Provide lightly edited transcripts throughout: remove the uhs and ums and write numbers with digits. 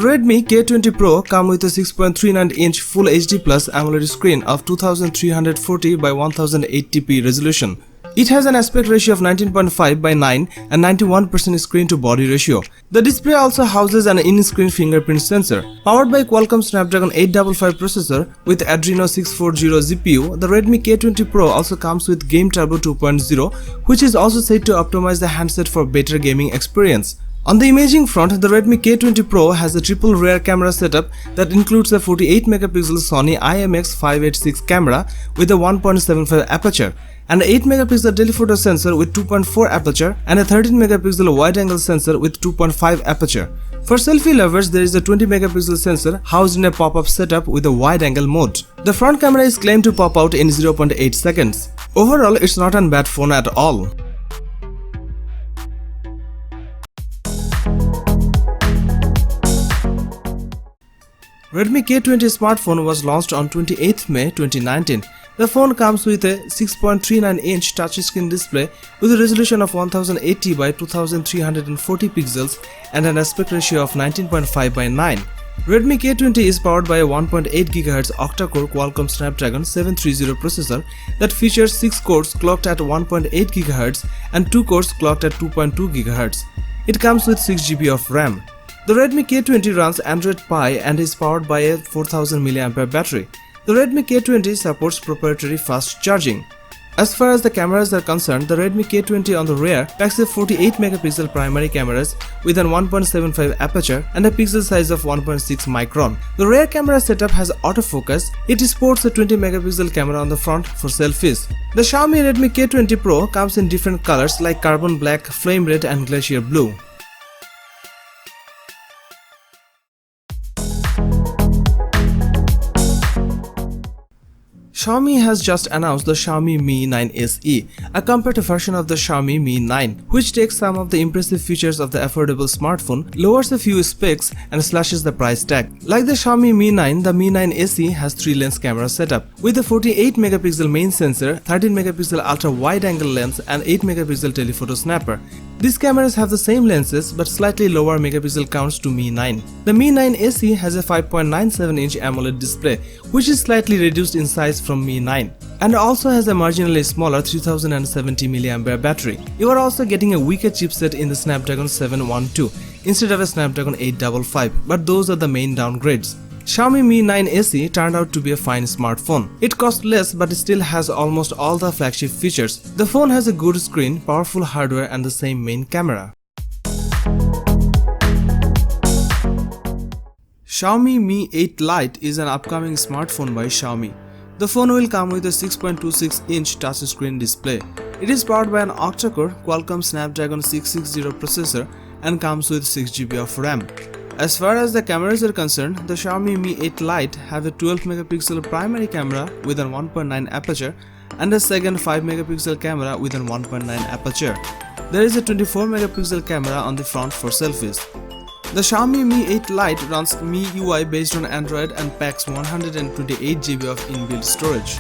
Redmi K20 Pro comes with a 6.39-inch Full HD Plus AMOLED screen of 2340 by 1080p resolution. It has an aspect ratio of 19.5 by 9 and 91% screen to body ratio. The display also houses an in-screen fingerprint sensor. Powered by Qualcomm Snapdragon 855 processor with Adreno 640 GPU, the Redmi K20 Pro also comes with Game Turbo 2.0, which is also said to optimize the handset for better gaming experience. On the imaging front, the Redmi K20 Pro has a triple rear camera setup that includes a 48MP Sony IMX586 camera with a 1.75 aperture, an 8MP telephoto sensor with 2.4 aperture and a 13MP wide-angle sensor with 2.5 aperture. For selfie lovers, there is a 20MP sensor housed in a pop-up setup with a wide-angle mode. The front camera is claimed to pop out in 0.8 seconds. Overall, it's not a bad phone at all. Redmi K20 smartphone was launched on 28th May 2019. The phone comes with a 6.39-inch touchscreen display with a resolution of 1080 by 2340 pixels and an aspect ratio of 19.5 by 9. Redmi K20 is powered by a 1.8 GHz octa-core Qualcomm Snapdragon 730 processor that features 6 cores clocked at 1.8 GHz and 2 cores clocked at 2.2 GHz. It comes with 6 GB of RAM. The Redmi K20 runs Android Pie and is powered by a 4000 mAh battery. The Redmi K20 supports proprietary fast charging. As far as the cameras are concerned, the Redmi K20 on the rear packs a 48MP primary cameras with an 1.75 aperture and a pixel size of 1.6 micron. The rear camera setup has autofocus. It sports a 20MP camera on the front for selfies. The Xiaomi Redmi K20 Pro comes in different colors like carbon black, flame red and glacier blue. Xiaomi has just announced the Xiaomi Mi 9 SE, a compact version of the Xiaomi Mi 9, which takes some of the impressive features of the affordable smartphone, lowers a few specs, and slashes the price tag. Like the Xiaomi Mi 9, the Mi 9 SE has 3-lens camera setup, with a 48MP main sensor, 13MP ultra-wide-angle lens, and 8MP telephoto snapper. These cameras have the same lenses but slightly lower megapixel counts to Mi 9. The Mi 9 SE has a 5.97-inch AMOLED display, which is slightly reduced in size from Mi 9, and also has a marginally smaller 3070 mAh battery. You are also getting a weaker chipset in the Snapdragon 712 instead of a Snapdragon 855, but those are the main downgrades. Xiaomi Mi 9 SE turned out to be a fine smartphone. It costs less but still has almost all the flagship features. The phone has a good screen, powerful hardware and the same main camera. Xiaomi Mi 8 Lite is an upcoming smartphone by Xiaomi. The phone will come with a 6.26-inch touchscreen display. It is powered by an octa-core Qualcomm Snapdragon 660 processor and comes with 6 GB of RAM. As far as the cameras are concerned, the Xiaomi Mi 8 Lite have a 12MP primary camera with an 1.9 aperture and a second 5MP camera with an 1.9 aperture. There is a 24MP camera on the front for selfies. The Xiaomi Mi 8 Lite runs MIUI based on Android and packs 128 GB of inbuilt storage.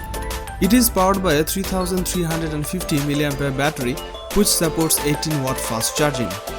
It is powered by a 3350 mAh battery which supports 18W fast charging.